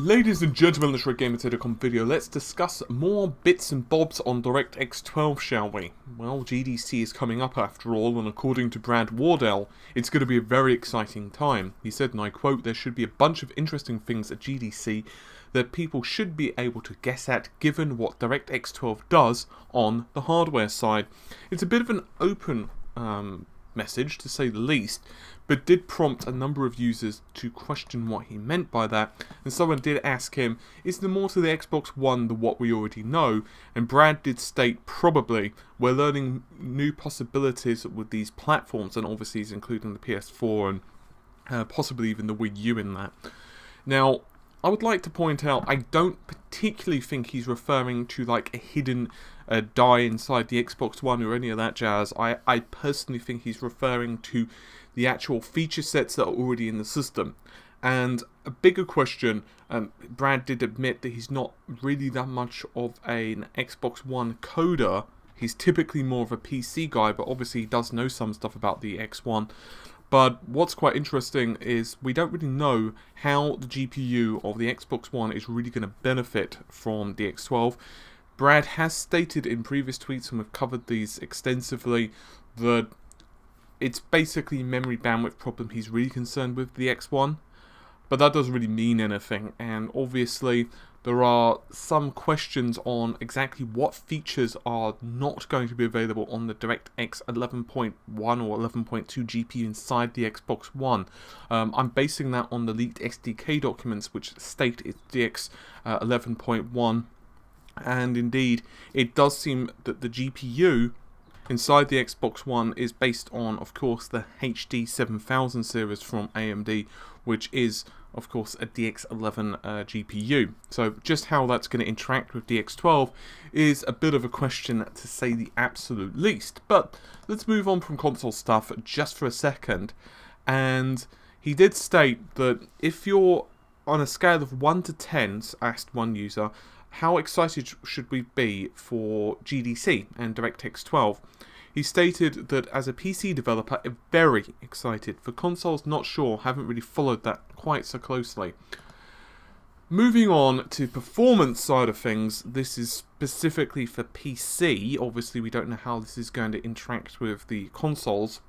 Ladies and gentlemen, this RedGamer.com video, let's discuss more bits and bobs on DirectX 12, shall we? Well, GDC is coming up after all, and according to Brad Wardell, it's going to be a very exciting time. He said, and I quote, "There should be a bunch of interesting things at GDC that people should be able to guess at given what DirectX 12 does on the hardware side." It's a bit of an open message, to say the least, but did prompt a number of users to question what he meant by that, and someone did ask him, is there more to the Xbox One than what we already know? And Brad did state, probably, we're learning new possibilities with these platforms, and obviously he's including the PS4 and possibly even the Wii U in that. Now, I would like to point out, I don't particularly think he's referring to like a hidden die inside the Xbox One or any of that jazz. I personally think he's referring to the actual feature sets that are already in the system. And a bigger question, Brad did admit that he's not really that much of an Xbox One coder. He's typically more of a PC guy, but obviously he does know some stuff about the X1. But what's quite interesting is we don't really know how the GPU of the Xbox One is really going to benefit from DX12. Brad has stated in previous tweets, and we've covered these extensively, that it's basically memory bandwidth problem he's really concerned with the X1. But that doesn't really mean anything, and obviously there are some questions on exactly what features are not going to be available on the DirectX 11.1 or 11.2 GPU inside the Xbox One. I'm basing that on the leaked SDK documents which state it's DX 11.1, and indeed it does seem that the GPU inside the Xbox One is based on, of course, the HD 7000 series from AMD, which is, of course, a DX11 GPU. So just how that's going to interact with DX12 is a bit of a question, to say the absolute least. But let's move on from console stuff just for a second. And he did state that if you're on a scale of 1 to 10, asked one user, how excited should we be for GDC and DirectX 12? He stated that as a PC developer, very excited. For consoles, not sure, haven't really followed that quite so closely. Moving on to performance side of things, this is specifically for PC. Obviously, we don't know how this is going to interact with the consoles,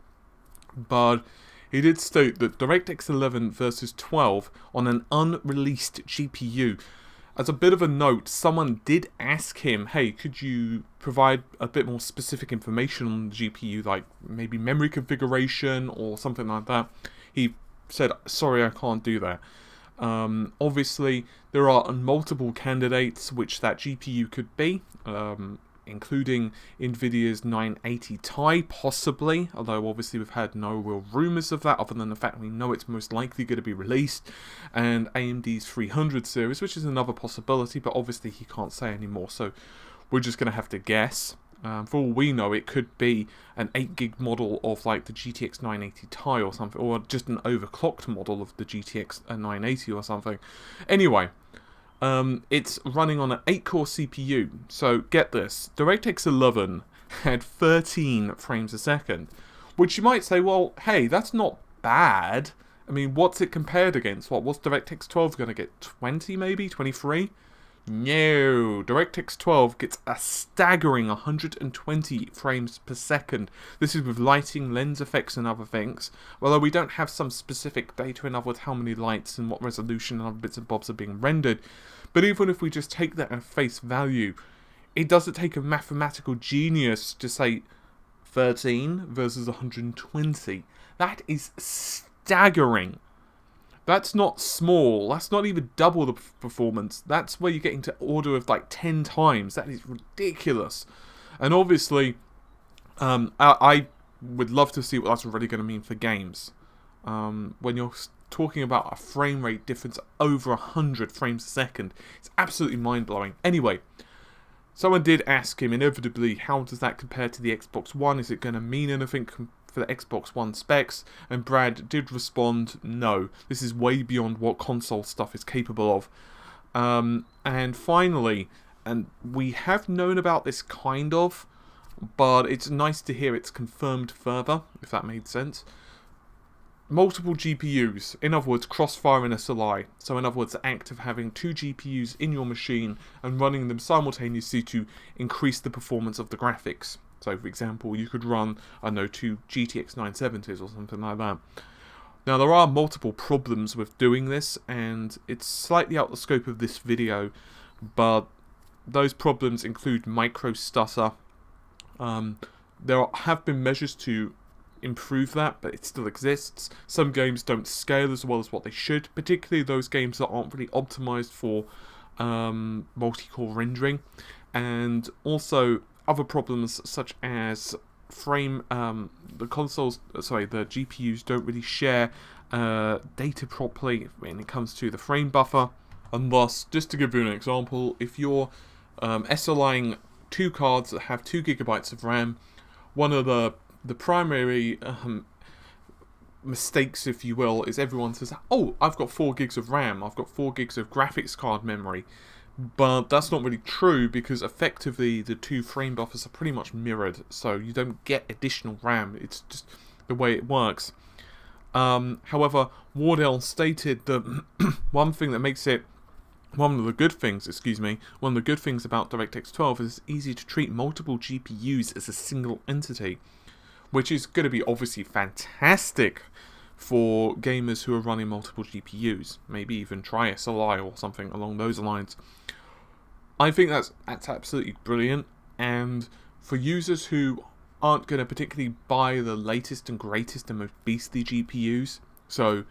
but he did state that DirectX 11 versus 12 on an unreleased GPU. As a bit of a note, someone did ask him, hey, could you provide a bit more specific information on the GPU, like maybe memory configuration or something like that? He said, sorry, I can't do that. Obviously, there are multiple candidates which that GPU could be, including NVIDIA's 980 Ti, possibly, although obviously we've had no real rumours of that, other than the fact we know it's most likely going to be released, and AMD's 300 series, which is another possibility, but obviously he can't say anymore, so we're just going to have to guess. For all we know, it could be an 8GB model of like the GTX 980 Ti or something, or just an overclocked model of the GTX 980 or something. Anyway, it's running on an 8-core CPU, so get this, DirectX 11 had 13 frames a second, which you might say, well, hey, that's not bad. I mean, what's it compared against? What's DirectX 12 going to get, 20 maybe, 23? No, DirectX 12 gets a staggering 120 frames per second. This is with lighting, lens effects and other things, although we don't have some specific data in other words how many lights and what resolution and other bits and bobs are being rendered. But even if we just take that at face value, it doesn't take a mathematical genius to say 13 versus 120. That is staggering. That's not small, that's not even double the performance, that's where you're getting to order of like 10 times, that is ridiculous. And obviously, I would love to see what that's really going to mean for games. When you're talking about a frame rate difference over 100 frames a second, it's absolutely mind-blowing. Anyway, someone did ask him, inevitably, how does that compare to the Xbox One? Is it going to mean anything for the Xbox One specs? And Brad did respond, no, this is way beyond what console stuff is capable of. And finally, and we have known about this kind of, but it's nice to hear it's confirmed further, if that made sense. multiple GPUs, in other words, crossfire and SLI. So in other words, the act of having two GPUs in your machine and running them simultaneously to increase the performance of the graphics. So for example, you could run, I don't know, two GTX 970s or something like that. Now there are multiple problems with doing this, and it's slightly out the scope of this video, but those problems include micro stutter. There have been measures to improve that, but it still exists. Some games don't scale as well as what they should, particularly those games that aren't really optimized for multi-core rendering, and also other problems such as the GPUs don't really share data properly when it comes to the frame buffer, and thus, just to give you an example, if you're SLIing two cards that have 2 GB of RAM, one of the primary mistakes, if you will, is everyone says, oh, I've got 4 gigs of RAM, I've got 4 gigs of graphics card memory. But that's not really true, because effectively the two frame buffers are pretty much mirrored, so you don't get additional RAM, it's just the way it works. However, Wardell stated that one of the good things about DirectX 12 is it's easy to treat multiple GPUs as a single entity, which is going to be obviously fantastic for gamers who are running multiple GPUs. Maybe even try SLI or something along those lines. I think that's absolutely brilliant, and for users who aren't going to particularly buy the latest and greatest and most beastly GPUs, so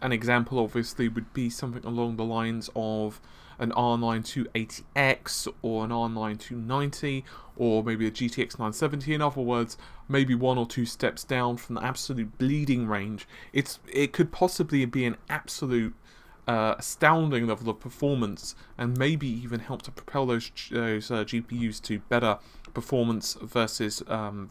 an example obviously would be something along the lines of an R9 280X or an R9 290 or maybe a GTX 970. In other words, maybe 1 or 2 steps down from the absolute bleeding range. It could possibly be an absolute astounding level of performance, and maybe even help to propel those GPUs to better performance versus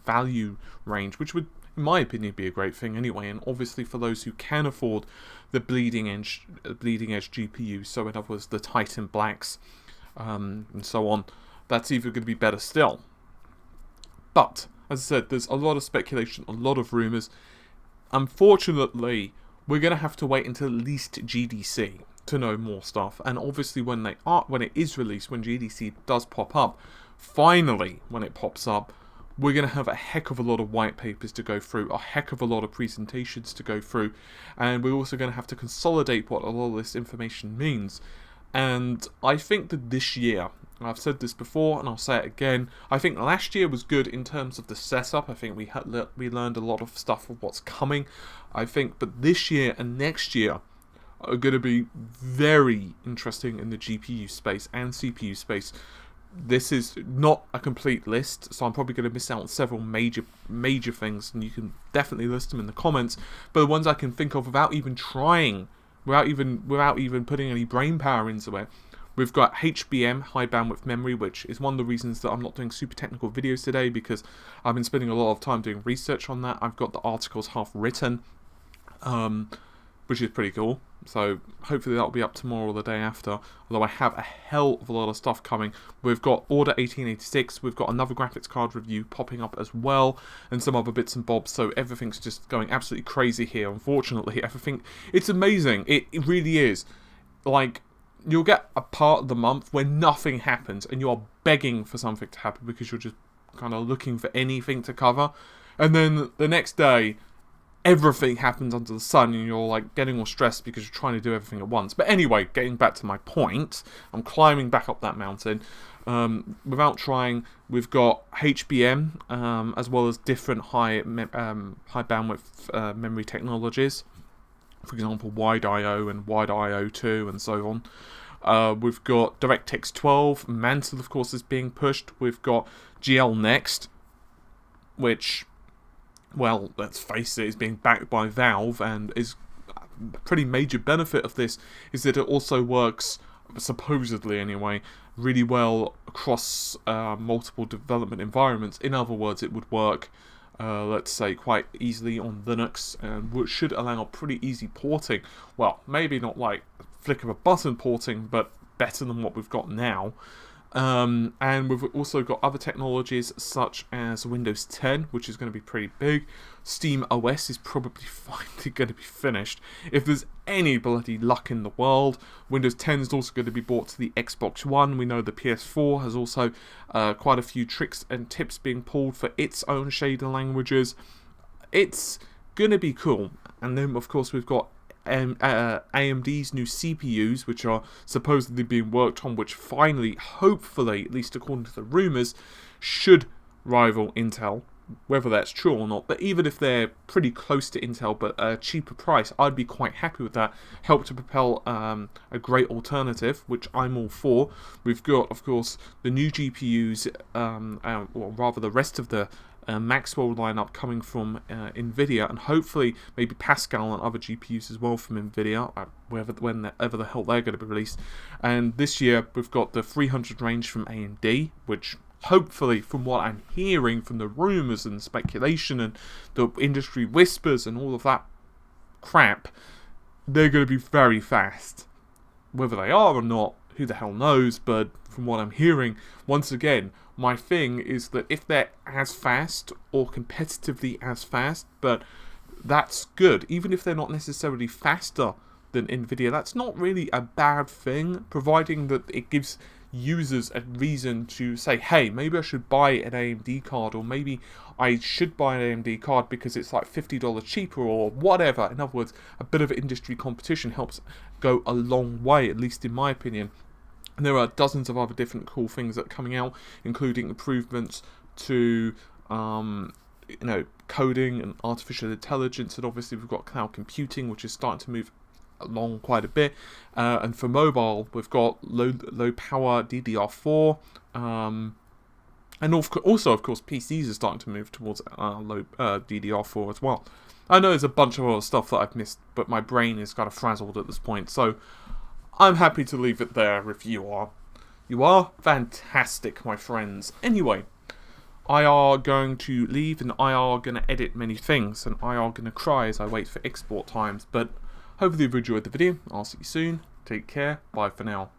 value range, which would, in my opinion, be a great thing anyway. And obviously for those who can afford the bleeding edge GPUs, so in other words the Titan Blacks and so on, that's even going to be better still. But as I said, there's a lot of speculation, a lot of rumours. Unfortunately, we're going to have to wait until at least GDC to know more stuff. And obviously when it is released, when GDC does pop up, finally when it pops up, we're going to have a heck of a lot of white papers to go through, a heck of a lot of presentations to go through, and we're also going to have to consolidate what a lot of this information means. And I think that this year, I've said this before and I'll say it again, I think last year was good in terms of the setup. I think we learned a lot of stuff of what's coming. But this year and next year are going to be very interesting in the GPU space and CPU space. This is not a complete list, so I'm probably going to miss out on several major things, and you can definitely list them in the comments. But the ones I can think of without even trying, without even putting any brain power into it, we've got HBM, high bandwidth memory, which is one of the reasons that I'm not doing super technical videos today, because I've been spending a lot of time doing research on that. I've got the articles half written, which is pretty cool. So hopefully that'll be up tomorrow or the day after, although I have a hell of a lot of stuff coming. We've got Order 1886, we've got another graphics card review popping up as well, and some other bits and bobs, so everything's just going absolutely crazy here. Unfortunately, everything, it's amazing, it really is. Like, you'll get a part of the month where nothing happens, and you're begging for something to happen because you're just kind of looking for anything to cover, and then the next day, everything happens under the sun, and you're like getting all stressed because you're trying to do everything at once. But anyway, getting back to my point, I'm climbing back up that mountain. Without trying, we've got HBM as well as different high bandwidth memory technologies. For example, wide I/O and wide I/O2 and so on. We've got DirectX 12. Mantle, of course, is being pushed. We've got GL Next, which, well, let's face it, is being backed by Valve, and is a pretty major benefit of this is that it also works, supposedly anyway, really well across multiple development environments. In other words, it would work, let's say, quite easily on Linux, and which should allow pretty easy porting. Well, maybe not like flick of a button porting, but better than what we've got now. And we've also got other technologies such as Windows 10, which is going to be pretty big. Steam OS is probably finally going to be finished. If there's any bloody luck in the world, Windows 10 is also going to be brought to the Xbox One. We know the PS4 has also quite a few tricks and tips being pulled for its own shader languages. It's going to be cool. And then, of course, we've got AMD's new CPUs, which are supposedly being worked on, which finally, hopefully, at least according to the rumours, should rival Intel. Whether that's true or not, but even if they're pretty close to Intel but a cheaper price, I'd be quite happy with that. Help to propel a great alternative, which I'm all for. We've got, of course, the new GPUs, or rather the rest of the Maxwell lineup coming from Nvidia, and hopefully maybe Pascal and other GPUs as well from Nvidia, whenever the hell they're going to be released. And this year we've got the 300 range from AMD, which hopefully, from what I'm hearing from the rumours and speculation and the industry whispers and all of that crap, they're going to be very fast. Whether they are or not, who the hell knows, but from what I'm hearing, once again, my thing is that if they're as fast or competitively as fast, but that's good. Even if they're not necessarily faster than Nvidia, that's not really a bad thing, providing that it gives users a reason to say, hey, maybe I should buy an AMD card, or maybe I should buy an AMD card because it's like $50 cheaper or whatever. In other words, a bit of industry competition helps go a long way, at least in my opinion. And there are dozens of other different cool things that are coming out, including improvements to coding and artificial intelligence, and obviously we've got cloud computing, which is starting to move along quite a bit, and for mobile we've got low power DDR4, and also of course PCs are starting to move towards low DDR4 as well. I know there's a bunch of other stuff that I've missed, but my brain is kind of frazzled at this point, so I'm happy to leave it there if you are. You are fantastic, my friends. Anyway, I are going to leave, and I are going to edit many things, and I are going to cry as I wait for export times, but hopefully you've enjoyed the video. I'll see you soon. Take care. Bye for now.